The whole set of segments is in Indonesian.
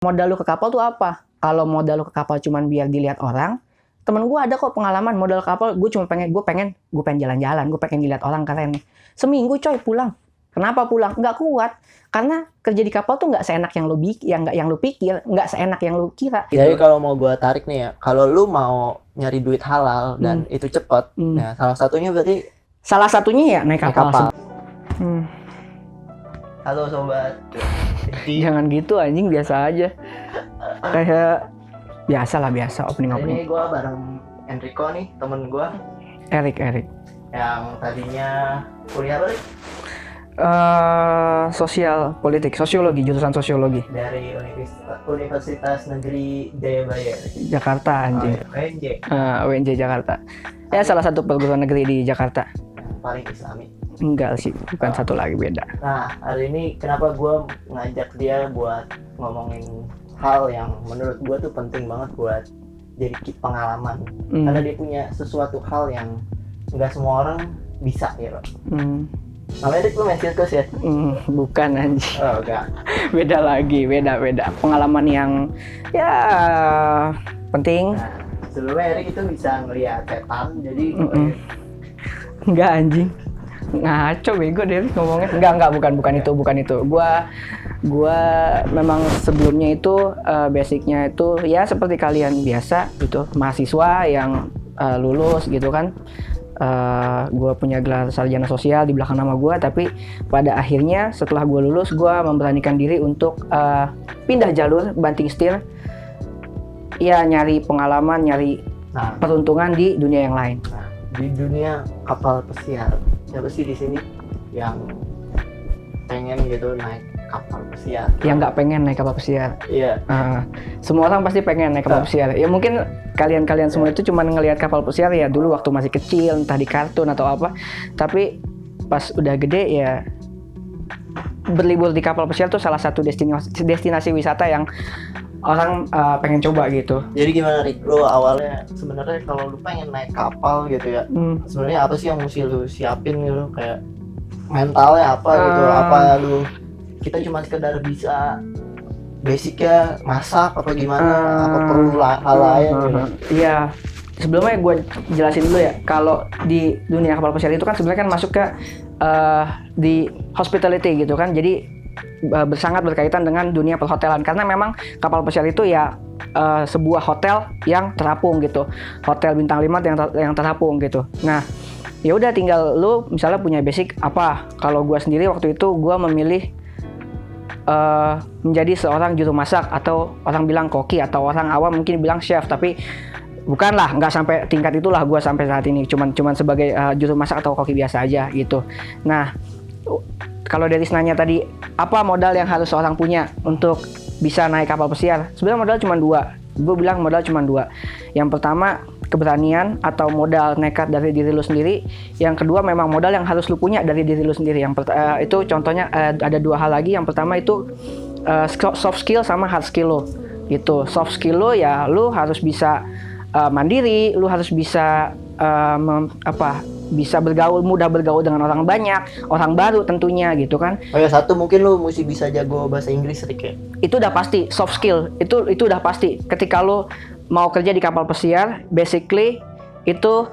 Modal lu ke kapal tuh apa? Kalau modal lu ke kapal cuman biar dilihat orang, temen gue ada kok pengalaman modal kapal, gue pengen jalan-jalan, gue pengen dilihat orang keren. Seminggu coy pulang. Kenapa pulang? Nggak kuat. Karena kerja di kapal tuh nggak seenak yang lu pikir, nggak seenak yang lu kira. Jadi kalau mau gue tarik nih ya, kalau lu mau nyari duit halal dan itu cepet, nah salah satunya ya naik kapal. Halo sobat. Jangan gitu anjing, biasa aja. Kayak biasa opening. Ini gue bareng Enrico nih, temen gue. Erik. Yang tadinya kuliah apa nih? Sosiologi, jurusan sosiologi. Dari Universitas Negeri Jayabaya. Jakarta anjing. UNJ. UNJ Jakarta. Ya salah satu perguruan negeri di Jakarta. Paling islami. Enggak sih, bukan satu lagi, beda. Nah, hari ini kenapa gue ngajak dia buat ngomongin hal yang menurut gue tuh penting banget buat jadi pengalaman. Karena dia punya sesuatu hal yang nggak semua orang bisa ya, Pak. Namanya Dik, lu main sirkus ya? Bukan anjing. Oh, enggak. Beda lagi, beda. Pengalaman yang ya penting. Nah, sebelumnya Erik itu bisa ngeliat setan, jadi enggak anjing. Ngaco bego deh ngomongnya. Enggak, bukan itu. Gua memang sebelumnya itu basicnya itu ya seperti kalian biasa gitu, mahasiswa yang lulus gitu kan. Gue punya gelar sarjana sosial di belakang nama gue, tapi pada akhirnya setelah gue lulus gue memberanikan diri untuk pindah jalur, banting setir, ya nyari pengalaman, nyari peruntungan di dunia yang lain. Nah, di dunia kapal pesiar, siapa sih di sini yang pengen gitu naik kapal pesiar? Yang nggak pengen naik kapal pesiar? Iya. Semua orang pasti pengen naik kapal pesiar. Ya mungkin kalian semua itu cuma ngelihat kapal pesiar ya dulu waktu masih kecil, entah di kartun atau apa. Tapi pas udah gede ya berlibur di kapal pesiar tuh salah satu destinasi wisata yang orang pengen coba gitu. Jadi gimana Rik? Lu awalnya sebenarnya kalau lu pengen naik kapal gitu ya, sebenarnya apa sih yang mesti lu siapin gitu, kayak mentalnya apa gitu? Apa lu kita cuma sekedar bisa basicnya masak apa gimana? Apa perlu hal lain gitu? Iya. Sebelumnya gue jelasin dulu ya, kalau di dunia kapal pesiar itu kan sebenarnya kan masuk ke di hospitality gitu kan, jadi sangat berkaitan dengan dunia perhotelan karena memang kapal pesiar itu ya sebuah hotel yang terapung gitu, hotel bintang 5 yang terapung gitu. Nah, ya udah tinggal lu misalnya punya basic apa. Kalau gue sendiri waktu itu gue memilih menjadi seorang juru masak, atau orang bilang koki, atau orang awam mungkin bilang chef, tapi bukanlah, nggak sampai tingkat itulah gue sampai saat ini, cuman sebagai juru masak atau koki biasa aja gitu. Nah, kalau dari nanya tadi apa modal yang harus seorang punya untuk bisa naik kapal pesiar, sebenarnya modal cuma dua. Gue bilang modal cuma dua. Yang pertama keberanian atau modal nekat dari diri lu sendiri. Yang kedua memang modal yang harus lu punya dari diri lu sendiri. Itu contohnya ada dua hal lagi. Yang pertama itu soft skill sama hard skill lo. Gitu. Soft skill lo ya lu harus bisa mandiri, lu harus bisa bisa mudah bergaul dengan orang banyak, orang baru tentunya gitu kan. Oh ya, satu mungkin lu mesti bisa jago bahasa Inggris Rik ya. Itu udah pasti, soft skill. Itu udah pasti. Ketika lu mau kerja di kapal pesiar, basically itu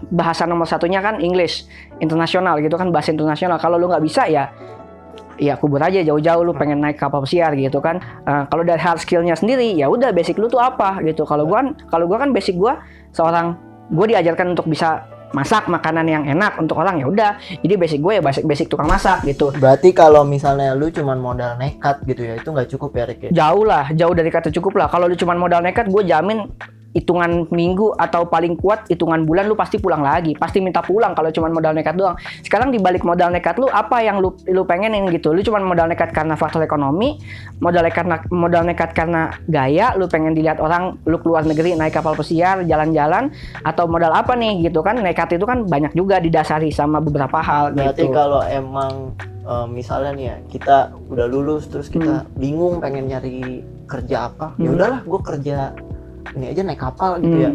bahasa nomor satunya kan English internasional gitu kan, bahasa internasional. Kalau lu nggak bisa ya kubur aja jauh-jauh lu pengen naik kapal pesiar gitu kan. Kalau dari hard skillnya sendiri ya udah basic lu tuh apa gitu. Kalau gua kan basic gua gue diajarkan untuk bisa masak makanan yang enak untuk orang, ya udah. Jadi basic gue ya basic tukang masak gitu. Berarti kalau misalnya lu cuman modal nekat gitu ya, itu nggak cukup ya Rik ya? Jauh dari kata cukup lah. Kalau lu cuman modal nekat, gue jamin hitungan minggu atau paling kuat hitungan bulan lu pasti pulang lagi, pasti minta pulang kalau cuma modal nekat doang. Sekarang dibalik modal nekat lu, apa yang lu pengenin gitu? Lu cuma modal nekat karena faktor ekonomi, modal nekat karena gaya, lu pengen dilihat orang, lu keluar negeri naik kapal pesiar, jalan-jalan, atau modal apa nih gitu kan? Nekat itu kan banyak juga didasari sama beberapa hal. Berarti gitu. Kalau emang misalnya nih ya, kita udah lulus terus kita bingung pengen nyari kerja apa, ya udahlah gue kerja ini aja naik kapal gitu ya.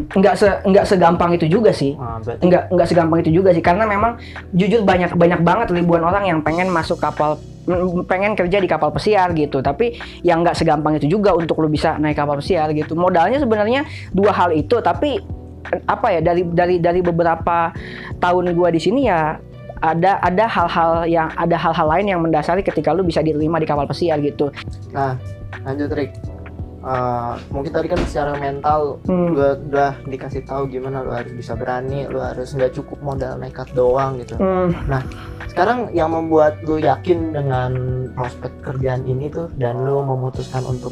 Enggak segampang itu juga sih. Berarti... Enggak segampang itu juga sih, karena memang jujur banyak banget ribuan orang yang pengen masuk kapal pengen kerja di kapal pesiar gitu. Tapi yang nggak segampang itu juga untuk lu bisa naik kapal pesiar gitu. Modalnya sebenarnya dua hal itu, tapi apa ya, dari beberapa tahun gua di sini ya ada hal-hal lain yang mendasari ketika lu bisa diterima di kapal pesiar gitu. Nah, lanjut Rick. Mungkin tadi kan secara mental gua udah dikasih tahu gimana lu harus bisa berani, lu harus nggak cukup modal nekat doang gitu. Nah, sekarang yang membuat lu yakin dengan prospek kerjaan ini tuh dan lu memutuskan untuk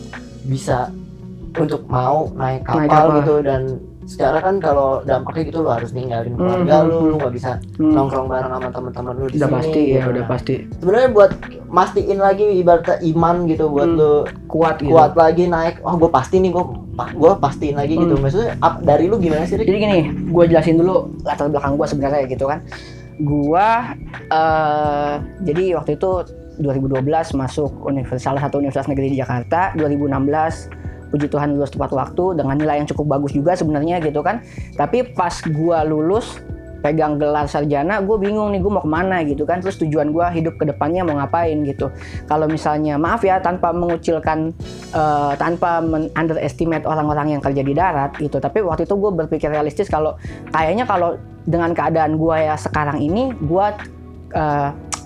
mau naik kapal gitu, dan secara kan kalau dampaknya gitu lu harus ninggalin keluarga lu nggak bisa nongkrong bareng sama teman-teman lu di udah sini. Pasti gitu. ya, udah pasti. Sebenarnya buat mastiin lagi ibaratnya iman gitu buat lu kuat lagi naik. Oh, gue pasti nih, gue pastiin lagi gitu. Maksudnya dari lu gimana sih, Rick? Jadi gini, gue jelasin dulu latar belakang gue sebenarnya gitu kan. Gue jadi waktu itu 2012 masuk salah satu universitas negeri di Jakarta. 2016 puji Tuhan lulus tepat waktu dengan nilai yang cukup bagus juga sebenarnya gitu kan. Tapi pas gue lulus pegang gelar sarjana, gue bingung nih gue mau kemana gitu kan. Terus tujuan gue hidup ke depannya mau ngapain gitu. Kalau misalnya, maaf ya, tanpa mengucilkan, tanpa underestimate orang-orang yang kerja di darat gitu, tapi waktu itu gue berpikir realistis kalau kayaknya kalau dengan keadaan gue ya sekarang ini, gue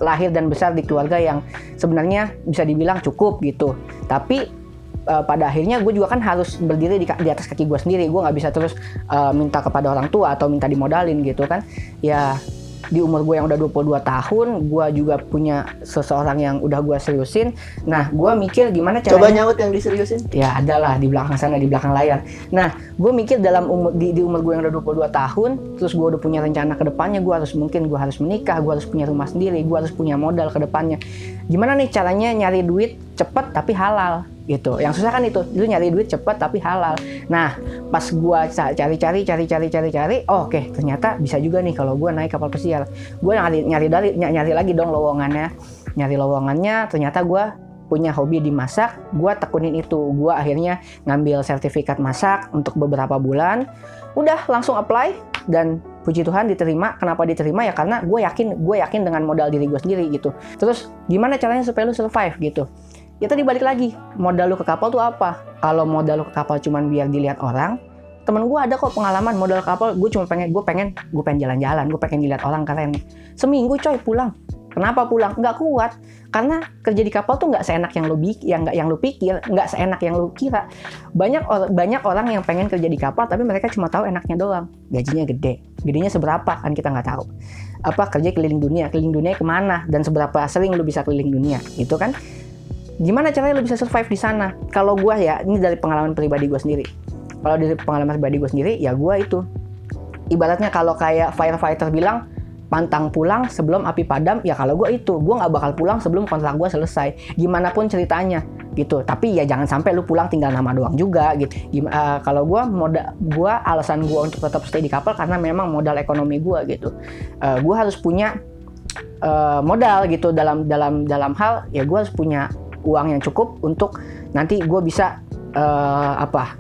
lahir dan besar di keluarga yang sebenarnya bisa dibilang cukup gitu. Tapi pada akhirnya gue juga kan harus berdiri di atas kaki gue sendiri. Gue nggak bisa terus minta kepada orang tua atau minta dimodalin gitu kan. Ya di umur gue yang udah 22 tahun, gue juga punya seseorang yang udah gue seriusin. Nah, gue mikir gimana caranya. Coba nyaut yang diseriusin. Ya adalah di belakang sana, di belakang layar. Nah, gue mikir dalam di umur gue yang udah 22 tahun, terus gue udah punya rencana ke depannya, gue harus menikah, gue harus punya rumah sendiri, gue harus punya modal ke depannya. Gimana nih caranya nyari duit cepet tapi halal gitu. Yang susah kan itu, lu nyari duit cepet tapi halal. Nah, pas gua cari, oh oke, ternyata bisa juga nih kalau gua naik kapal pesiar. Gua nyari lagi dong lowongannya. Nyari lowongannya, ternyata gua punya hobi di masak, gua tekunin itu. Gua akhirnya ngambil sertifikat masak untuk beberapa bulan. Udah langsung apply dan puji Tuhan diterima. Kenapa diterima? Ya karena gue yakin dengan modal diri gue sendiri gitu. Terus gimana caranya supaya lu survive gitu? Ya tadi balik lagi, modal lu ke kapal tuh apa? Kalau modal lu ke kapal cuman biar dilihat orang, temen gue ada kok pengalaman modal kapal. Gue pengen jalan-jalan, gue pengen dilihat orang keren. Seminggu coy pulang. Kenapa pulang? Nggak kuat. Karena kerja di kapal tuh nggak seenak yang lu pikir, nggak seenak yang lu kira. Banyak orang yang pengen kerja di kapal, tapi mereka cuma tahu enaknya doang. Gajinya gede. Gedenya seberapa kan kita nggak tahu. Kerja keliling dunia kemana? Dan seberapa sering lu bisa keliling dunia? Itu kan. Gimana caranya lu bisa survive di sana? Kalau gue ya, ini dari pengalaman pribadi gue sendiri. Kalau dari pengalaman pribadi gue sendiri, ya gue itu. Ibaratnya kalau kayak firefighter bilang, pantang pulang sebelum api padam, ya kalau gue nggak bakal pulang sebelum kontrak gue selesai. Gimana pun ceritanya gitu. Tapi ya jangan sampai lu pulang tinggal nama doang juga gitu. Kalau gue alasan gue untuk tetap stay di kapal karena memang modal ekonomi gue gitu. Gue harus punya modal gitu dalam hal ya gue harus punya uang yang cukup untuk nanti gue bisa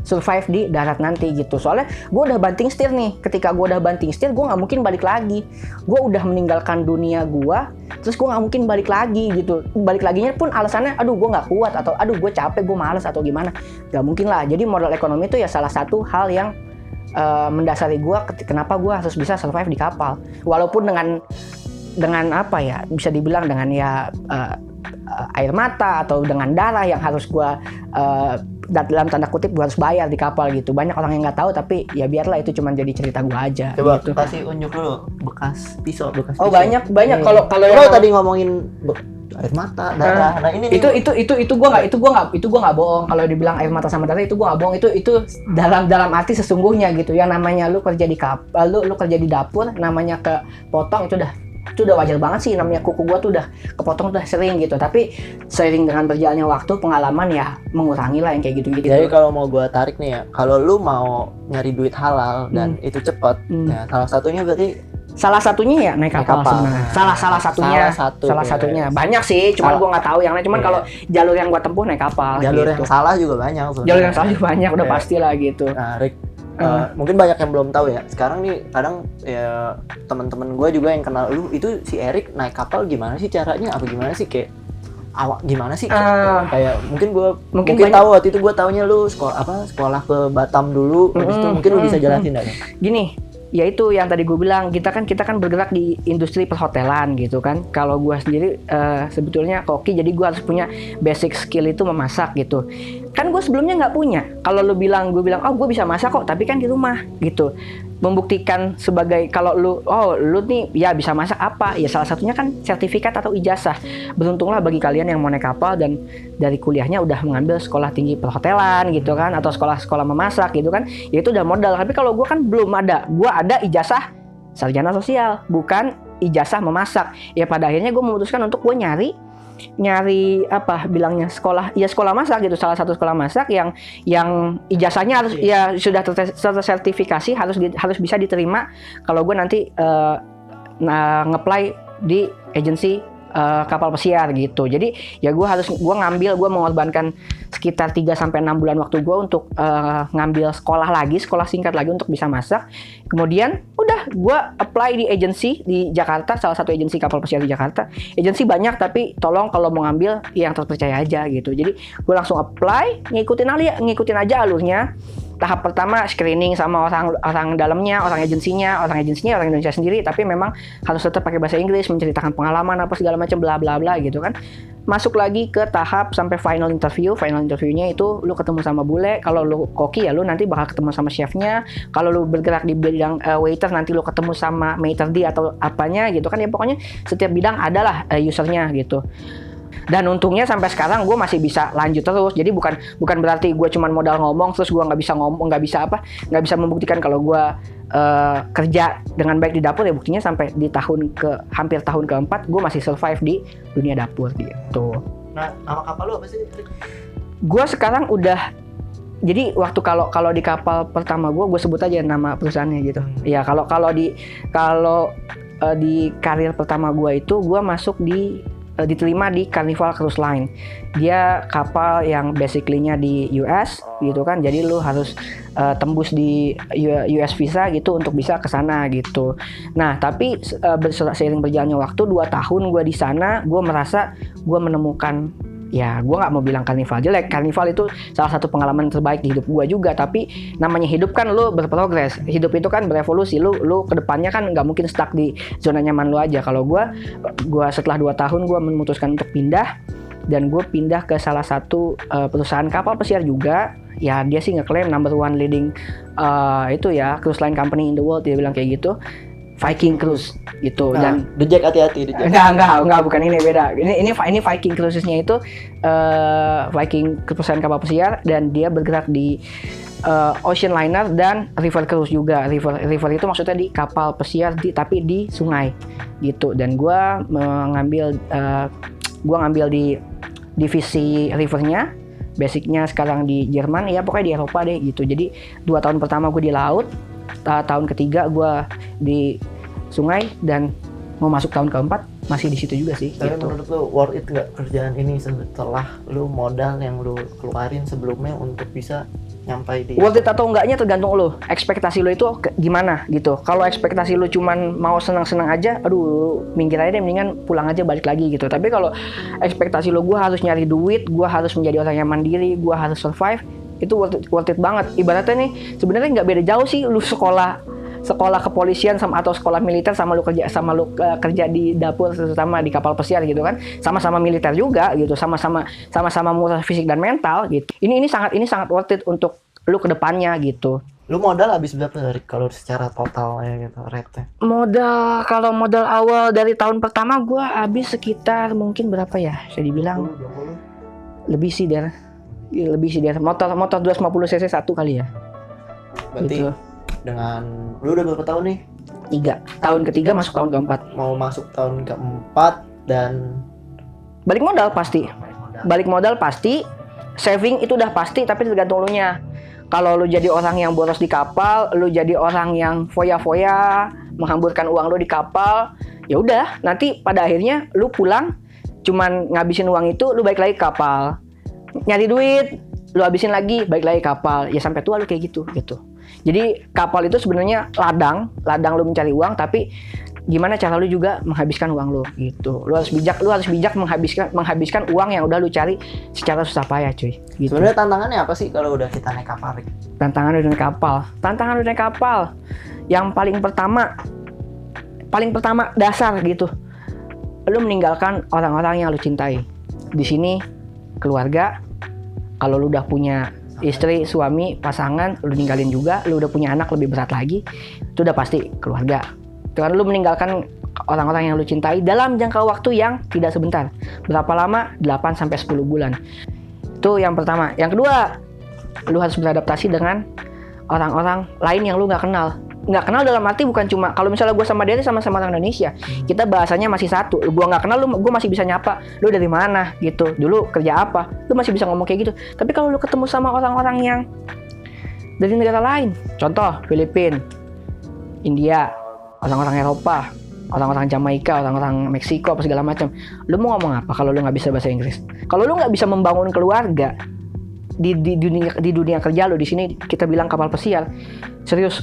survive di darat nanti gitu. Soalnya gue udah banting setir nih. Ketika gue udah banting setir, gue nggak mungkin balik lagi. Gue udah meninggalkan dunia gue, terus gue nggak mungkin balik lagi gitu. Balik laginya pun alasannya, aduh gue nggak kuat atau aduh gue capek, gue malas atau gimana. Gak mungkin lah. Jadi modal ekonomi itu ya salah satu hal yang mendasari gue kenapa gue harus bisa survive di kapal. Walaupun dengan apa ya, bisa dibilang dengan ya air mata atau dengan darah yang harus gue dalam tanda kutip gue harus bayar di kapal gitu. Banyak orang yang nggak tahu, tapi ya biarlah itu cuma jadi cerita gue aja. Coba gitu. kasih unjuk dulu bekas pisau. Oh banyak kalau yang tadi ngomongin air mata, darah. Nah ini itu gue nggak bohong. Kalau dibilang air mata sama darah itu gue nggak bohong. Itu dalam arti sesungguhnya gitu. Yang namanya lu kerja di kapal, lu kerja di dapur, namanya kepotong itu udah wajar banget sih. Namanya kuku gua tuh udah kepotong udah sering gitu, tapi seiring dengan berjalannya waktu pengalaman ya mengurangi lah yang kayak gitu-gitu. Jadi kalau mau gua tarik nih ya, kalau lu mau nyari duit halal dan itu cepat, ya salah satunya ya naik kapal. Sebenarnya salah satunya banyak sih, cuman gua nggak tahu yang lain. Cuman kalau jalur yang gua tempuh naik kapal. Jalur gitu. Yang salah juga banyak. Jalur yang salah juga banyak, udah pastilah gitu. Nah, Rick, mungkin banyak yang belum tahu ya. Sekarang nih kadang ya teman-teman gue juga yang kenal lu itu si Erik naik kapal gimana sih caranya? Apa gimana sih kayak awak gimana sih? Ah. Kayak mungkin Mungkin tahu waktu itu gue taunya lu sekolah ke Batam dulu, habis itu mungkin lu bisa jelasin dah. Gini, ya itu yang tadi gue bilang, kita kan bergerak di industri perhotelan gitu kan. Kalau gue sendiri sebetulnya koki, jadi gue harus punya basic skill itu memasak gitu. Kan gue sebelumnya nggak punya. Kalau gue bilang oh gue bisa masak kok, tapi kan di rumah gitu. Membuktikan sebagai kalau lu nih ya bisa masak apa? Ya salah satunya kan sertifikat atau ijazah. Beruntunglah bagi kalian yang mau naik kapal dan dari kuliahnya udah mengambil sekolah tinggi perhotelan gitu kan, atau sekolah memasak gitu kan. Ya itu udah modal. Tapi kalau gue kan belum ada. Gue ada ijazah sarjana sosial, bukan ijazah memasak. Ya pada akhirnya gue memutuskan untuk gue nyari apa bilangnya sekolah masak gitu, salah satu sekolah masak yang ijazahnya harus ya sudah tersertifikasi, harus bisa diterima kalau gue nanti nge-apply di agensi kapal pesiar gitu. Jadi ya gue mengorbankan sekitar 3-6 bulan waktu gue untuk ngambil sekolah singkat lagi untuk bisa masak. Kemudian udah gue apply di agensi di Jakarta, salah satu agensi kapal pesiar di Jakarta. Agensi banyak, tapi tolong kalau mau ngambil yang terpercaya aja gitu. Jadi gue langsung apply, ngikutin aja alurnya. Tahap pertama screening sama orang dalamnya, orang agensinya orang Indonesia sendiri, tapi memang harus tetap pakai bahasa Inggris, menceritakan pengalaman apa segala macam bla bla bla gitu kan. Masuk lagi ke tahap sampai final interview. Final interviewnya itu lu ketemu sama bule. Kalau lu koki ya lu nanti bakal ketemu sama chefnya. Kalau lu bergerak di bidang waiter, nanti lu ketemu sama maitre d' atau apanya gitu kan. Ya pokoknya setiap bidang adalah usernya gitu. Dan untungnya sampai sekarang gue masih bisa lanjut terus. Jadi bukan berarti gue cuma modal ngomong terus gue nggak bisa membuktikan kalau gue kerja dengan baik di dapur. Ya buktinya sampai di hampir tahun keempat gue masih survive di dunia dapur gitu. Nah, nama kapal lu apa sih? Gue sekarang udah, jadi waktu kalau di kapal pertama gue sebut aja nama perusahaannya gitu. Ya kalau di karir pertama gue itu gue masuk diterima di Carnival Cruise Line. Dia kapal yang basically-nya di US gitu kan. Jadi lu harus tembus di US visa gitu untuk bisa ke sana gitu. Nah, tapi seiring berjalannya waktu 2 tahun gue di sana, gue merasa gue menemukan, ya gue nggak mau bilang Carnival jelek. Carnival itu salah satu pengalaman terbaik di hidup gue juga. Tapi namanya hidup kan lu berprogres. Hidup itu kan berevolusi. Lu kedepannya kan nggak mungkin stuck di zona nyaman lu aja. Kalau gue setelah 2 tahun gue memutuskan untuk pindah, dan gue pindah ke salah satu perusahaan kapal pesiar juga. Ya dia sih ngeklaim number 1 leading itu ya cruise line company in the world, dia bilang kayak gitu. Viking Cruise gitu. Nah, dan The Jack, hati-hati The Jack. Enggak, bukan, ini beda. Ini Viking Cruises-nya itu Viking perusahaan kapal pesiar, dan dia bergerak di ocean liner dan river cruise juga. River itu maksudnya di kapal pesiar tapi di sungai gitu. Dan gue ngambil di divisi rivernya. Basicnya sekarang di Jerman, ya pokoknya di Eropa deh gitu. Jadi 2 tahun pertama gue di laut, tahun ketiga gue di sungai, dan mau masuk tahun keempat masih di situ juga sih. Tapi gitu. menurut lu worth it nggak kerjaan ini setelah lu modal yang lu keluarin sebelumnya untuk bisa nyampai di... Worth it atau enggaknya tergantung lu. Ekspektasi lu itu gimana gitu. Kalau ekspektasi lu cuman mau senang-senang aja, aduh minggir aja deh, mendingan pulang aja balik lagi gitu. Tapi kalau ekspektasi lu gue harus nyari duit, gue harus menjadi orang yang mandiri, gue harus survive, itu worth it banget. Ibaratnya nih sebenarnya nggak beda jauh sih lu sekolah kepolisian atau sekolah militer sama lu kerja di dapur, terutama di kapal pesiar gitu kan. Sama-sama militer juga gitu, sama-sama murah fisik dan mental gitu. Ini sangat worth it untuk lu ke depannya gitu. Lu modal habis berapa dari kalau secara total ya gitu rate-nya? Kalau modal awal dari tahun pertama gua habis sekitar mungkin berapa ya? Saya dibilang 20. lebih sih der. Motor 250 cc 1 kali ya. Berarti gitu. Dengan lu udah berapa tahun nih? 3. Tahun ketiga masuk tahun keempat. Mau masuk tahun keempat, dan Balik modal pasti. Saving itu udah pasti, tapi tergantung lu nya. Kalau lu jadi orang yang boros di kapal, lu jadi orang yang foya-foya, menghamburkan uang lu di kapal, ya udah, nanti pada akhirnya lu pulang cuman ngabisin uang itu, lu balik lagi ke kapal. Nyari duit, lu habisin lagi, balik lagi ke kapal. Ya sampai tua lu kayak gitu. Jadi kapal itu sebenarnya ladang lu mencari uang, tapi gimana cara lu juga menghabiskan uang lu gitu. Lu harus bijak menghabiskan uang yang udah lu cari secara susah payah, cuy. Gitu. Sebenarnya tantangannya apa sih kalau udah kita naik kapal, Rick? Tantangan udah naik kapal. Yang paling pertama dasar gitu. Lu meninggalkan orang-orang yang lu cintai. Di sini keluarga. Kalau lu udah punya istri, suami, pasangan, lu ninggalin juga. Lu udah punya anak lebih berat lagi. Itu udah pasti keluarga. Karena lu meninggalkan orang-orang yang lu cintai dalam jangka waktu yang tidak sebentar. Berapa lama? 8 sampai 10 bulan. Itu yang pertama. Yang kedua, lu harus beradaptasi dengan orang-orang lain yang lu nggak kenal. Nggak kenal dalam arti bukan cuma kalau misalnya gue sama dia sama-sama orang Indonesia, kita bahasanya masih satu. Gue nggak kenal, gue masih bisa nyapa. Lu dari mana gitu? Dulu kerja apa? Lu masih bisa ngomong kayak gitu. Tapi kalau lu ketemu sama orang-orang yang dari negara lain, contoh Filipina, India, orang-orang Eropa, orang-orang Jamaika, orang-orang Meksiko, apa segala macam. Lu mau ngomong apa kalau lu nggak bisa bahasa Inggris? Kalau lu nggak bisa membangun keluarga di dunia kerja lu, di sini kita bilang kapal pesiar, serius,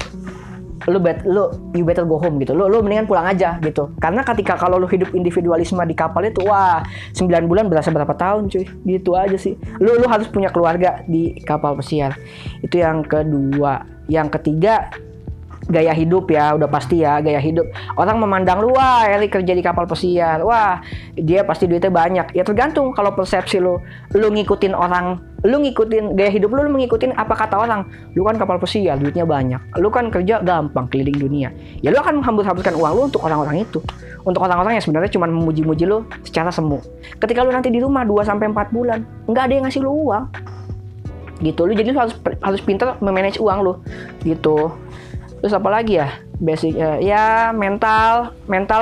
you better go home gitu. Lu mendingan pulang aja gitu. Karena ketika kalau lu hidup individualisme di kapal itu, wah, 9 bulan berasa berapa tahun, cuy. Gitu aja sih. Lu harus punya keluarga di kapal pesiar. Itu yang kedua. Yang ketiga, gaya hidup ya, udah pasti ya, gaya hidup. Orang memandang lu, wah, Erik kerja di kapal pesiar, wah, dia pasti duitnya banyak. Ya tergantung kalau persepsi lu ngikutin orang, lu ngikutin gaya hidup lu mengikutin apa kata orang. Lu kan kapal pesiar, duitnya banyak. Lu kan kerja gampang keliling dunia. Ya lu akan menghambur-hamburkan uang lu untuk orang-orang itu. Untuk orang-orang yang sebenarnya cuma memuji-muji lu secara semu. Ketika lu nanti di rumah 2 sampai 4 bulan, enggak ada yang ngasih lu uang. Gitu. Lu jadi lu harus pintar memanage uang lu. Gitu. Terus apa lagi ya? Basic ya mental,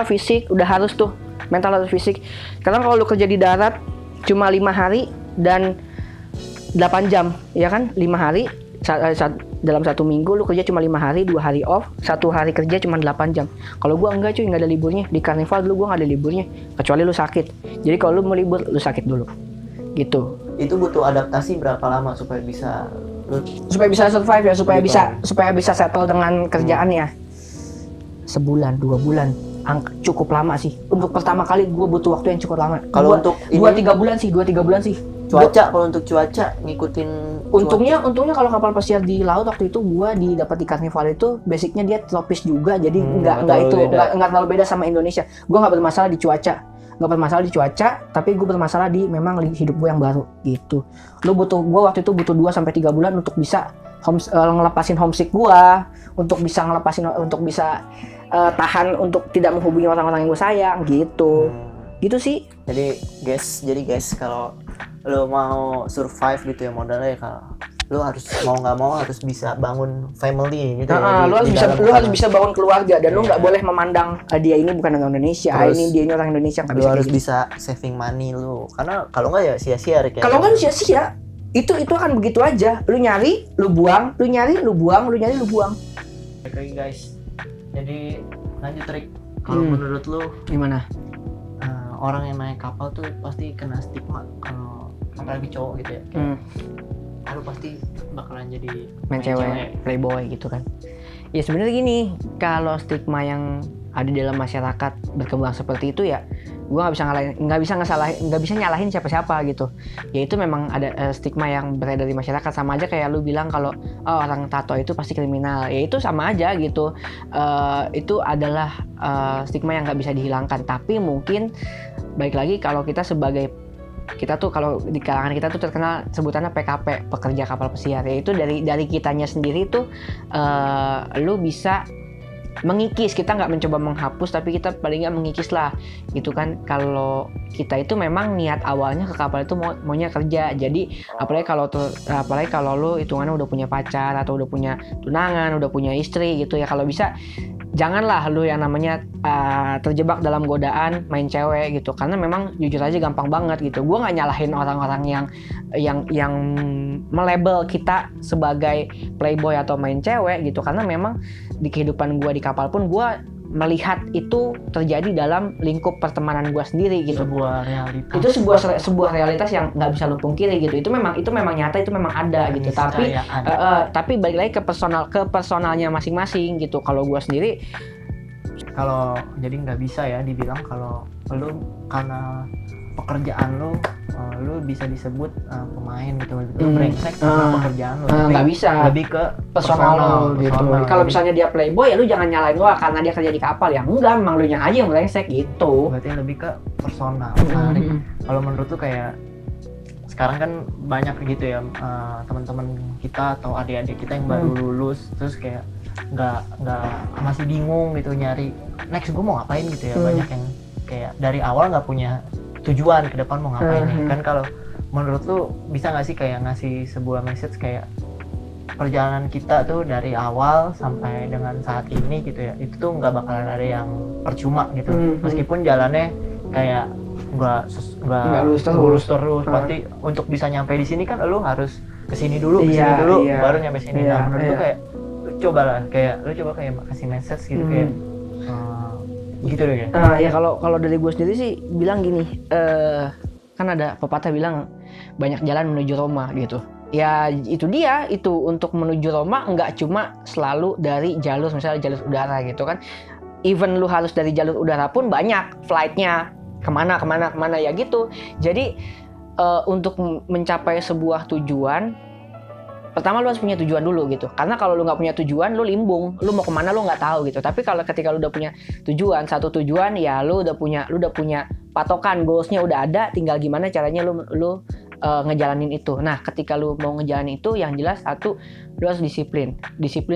fisik udah harus tuh. Mental harus fisik. Karena kalau lu kerja di darat cuma 5 hari dan 8 jam, ya kan? 5 hari dalam 1 minggu lu kerja cuma 5 hari, 2 hari off, 1 hari kerja cuma 8 jam. Kalau gua enggak, cuy, enggak ada liburnya. Di karnival dulu gua enggak ada liburnya, kecuali lu sakit. Jadi kalau lu mau libur, lu sakit dulu. Gitu. Itu butuh adaptasi berapa lama supaya bisa survive ya, supaya bisa settle dengan kerjaannya. Sebulan, 2 bulan. Cukup lama sih. Untuk pertama kali gue butuh waktu yang cukup lama. Kalau untuk 2-3 bulan sih. Cuaca, kalau untuk cuaca ngikutin Untungnya kalau kapal pesiar di laut waktu itu gue dapat di Carnival itu basicnya dia tropis juga, jadi nggak terlalu beda sama Indonesia. Gue nggak bermasalah di cuaca, tapi gue bermasalah di memang hidup gue yang baru gitu. Gue waktu itu butuh 2-3 bulan untuk bisa ngelepasin homesick gue, untuk bisa tahan untuk tidak menghubungi orang-orang yang gue sayang gitu. Gitu sih. Jadi guys, kalau lo mau survive gitu ya, modalnya kalau lo harus mau nggak mau harus bisa bangun family gitu. Lu harus bisa bangun keluarga, dan lu nggak boleh memandang dia ini bukan orang Indonesia, dia ini orang Indonesia. Lu harus bisa saving money lu, karena kalau nggak ya sia-sia, Rick. Kalau nggak sia-sia, itu akan begitu aja. Lu nyari, lu buang, lu nyari, lu buang, lu nyari, lu buang. Oke guys, jadi lanjut, Rick. Kalau menurut lu gimana? Orang yang naik kapal tuh pasti kena stigma, kalau apalagi cowok gitu ya. Lu pasti bakalan jadi main cewek, playboy gitu kan. Ya sebenarnya gini, kalau stigma yang ada di dalam masyarakat berkembang seperti itu ya, gue nggak bisa nyalahin siapa-siapa gitu. Ya itu memang ada stigma yang beredar di masyarakat. Sama aja kayak lu bilang kalau orang tato itu pasti kriminal, ya itu sama aja gitu. Itu adalah stigma yang nggak bisa dihilangkan. Tapi mungkin baik lagi kalau kita tuh kalau di kalangan kita tuh terkenal sebutannya PKP, pekerja kapal pesiar. Yaitu dari kitanya sendiri tuh lu bisa mengikis. Kita nggak mencoba menghapus, tapi kita paling nggak mengikis lah gitu kan. Kalau kita itu memang niat awalnya ke kapal itu maunya kerja. Jadi apalagi kalau lu hitungannya udah punya pacar atau udah punya tunangan, udah punya istri gitu ya, kalau bisa janganlah lu yang namanya terjebak dalam godaan main cewek gitu. Karena memang jujur aja gampang banget gitu. Gue nggak nyalahin orang-orang yang melabel kita sebagai playboy atau main cewek gitu, karena memang di kehidupan gue di kapal pun gue melihat itu terjadi dalam lingkup pertemanan gue sendiri gitu. Itu sebuah realitas yang nggak bisa lu pungkiri gitu. Itu memang nyata, itu memang ada gitu. Tapi balik lagi ke personalnya masing-masing gitu. Kalau gue sendiri Kalau jadi nggak bisa ya dibilang kalau lu karena pekerjaan lu bisa disebut pemain gitu, lu brengsek karena pekerjaan lu, tapi nggak bisa, lebih ke personal lu gitu. Kalau misalnya dia playboy ya lu jangan nyalain gua karena dia kerja di kapal, ya enggak, memang lu nya aja yang brengsek gitu. Berarti lebih ke personal. Nah, kalau menurut lu kayak sekarang kan banyak gitu ya teman-teman kita atau adik-adik kita yang baru lulus terus kayak nggak masih bingung gitu nyari next gue mau ngapain gitu ya. Banyak yang kayak dari awal nggak punya tujuan ke depan mau ngapain nih. Kan kalau menurut lu bisa nggak sih kayak ngasih sebuah message kayak perjalanan kita tuh dari awal sampai dengan saat ini gitu ya, itu tuh nggak bakalan ada yang percuma gitu. Meskipun jalannya kayak nggak lurus terus, pasti untuk bisa nyampe di sini kan lu harus kesini dulu baru nyampe sini. Nah menurut lu kayak lu coba kayak kasih message gitu kayak gitu deh ya. Ya kalau dari gue sendiri sih bilang gini, kan ada pepatah bilang banyak jalan menuju Roma gitu. Ya itu dia, itu untuk menuju Roma nggak cuma selalu dari jalur misalnya jalur udara gitu kan. Even lu harus dari jalur udara pun banyak flightnya kemana ya gitu. Jadi untuk mencapai sebuah tujuan, pertama lu harus punya tujuan dulu gitu. Karena kalau lu nggak punya tujuan, lu limbung, lu mau kemana lu nggak tahu gitu. Tapi kalau ketika lu udah punya tujuan, satu tujuan, ya lu udah punya patokan, goalsnya udah ada, tinggal gimana caranya lu ngejalanin itu. Nah ketika lu mau ngejalanin itu, yang jelas satu, lu harus disiplin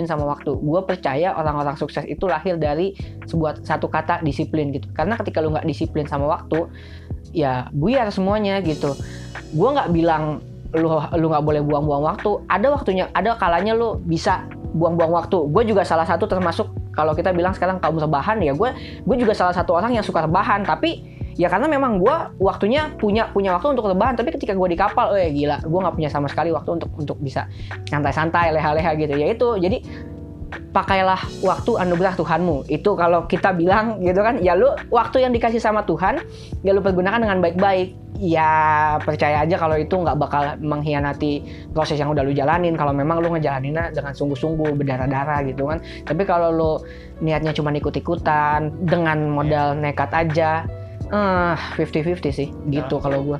sama waktu. Gue percaya orang-orang sukses itu lahir dari satu kata, disiplin gitu. Karena ketika lu nggak disiplin sama waktu, ya buyar semuanya gitu. Gue nggak bilang lu nggak boleh buang-buang waktu. Ada kalanya lu bisa buang-buang waktu. Gue juga salah satu termasuk, kalau kita bilang sekarang kaum rebahan ya, gue juga salah satu orang yang suka rebahan. Tapi ya karena memang gue waktunya punya waktu untuk rebahan. Tapi ketika gue di kapal, gila, gue nggak punya sama sekali waktu untuk bisa santai-santai, leha-leha gitu. Ya itu, jadi pakailah waktu anugerah Tuhanmu. Itu kalau kita bilang gitu kan, ya lu waktu yang dikasih sama Tuhan, ya lu pergunakan dengan baik-baik. Ya percaya aja kalau itu nggak bakal mengkhianati proses yang udah lu jalanin. Kalau memang lu ngejalaninnya dengan sungguh-sungguh, berdarah-darah gitu kan. Tapi kalau lu niatnya cuma ikut-ikutan dengan modal nekat aja, 50-50 sih gitu kalau gua.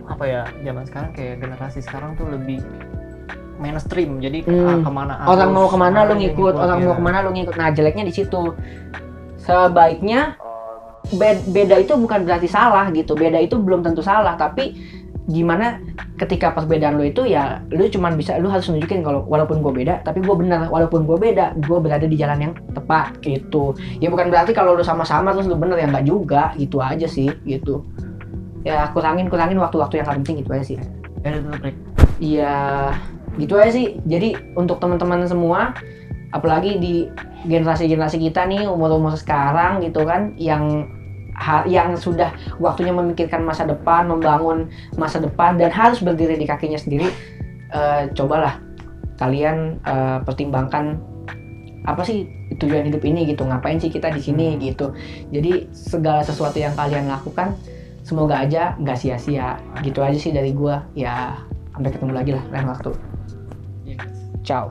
Apa ya, zaman sekarang kayak generasi sekarang tuh lebih mainstream, jadi kemana orang mau kemana lu ngikut, mau kemana lu ngikut. Nah jeleknya di situ. Sebaiknya beda itu bukan berarti salah gitu, beda itu belum tentu salah, tapi gimana ketika perbedaan lu itu, ya lu harus nunjukin kalau walaupun gue beda tapi gue benar, walaupun gue beda gue berada di jalan yang tepat gitu. Ya bukan berarti kalau lu sama-sama terus lu bener, ya nggak juga, gitu aja sih gitu. Ya kurangin waktu-waktu yang penting, gitu aja sih. Iya gitu aja sih. Jadi untuk teman-teman semua, apalagi di generasi kita nih, umur sekarang gitu kan, yang sudah waktunya memikirkan masa depan, membangun masa depan, dan harus berdiri di kakinya sendiri, cobalah kalian pertimbangkan apa sih tujuan hidup ini gitu, ngapain sih kita di sini gitu. Jadi segala sesuatu yang kalian lakukan semoga aja nggak sia-sia. Gitu aja sih dari gua. Ya sampai ketemu lagi lah lain waktu. Ciao.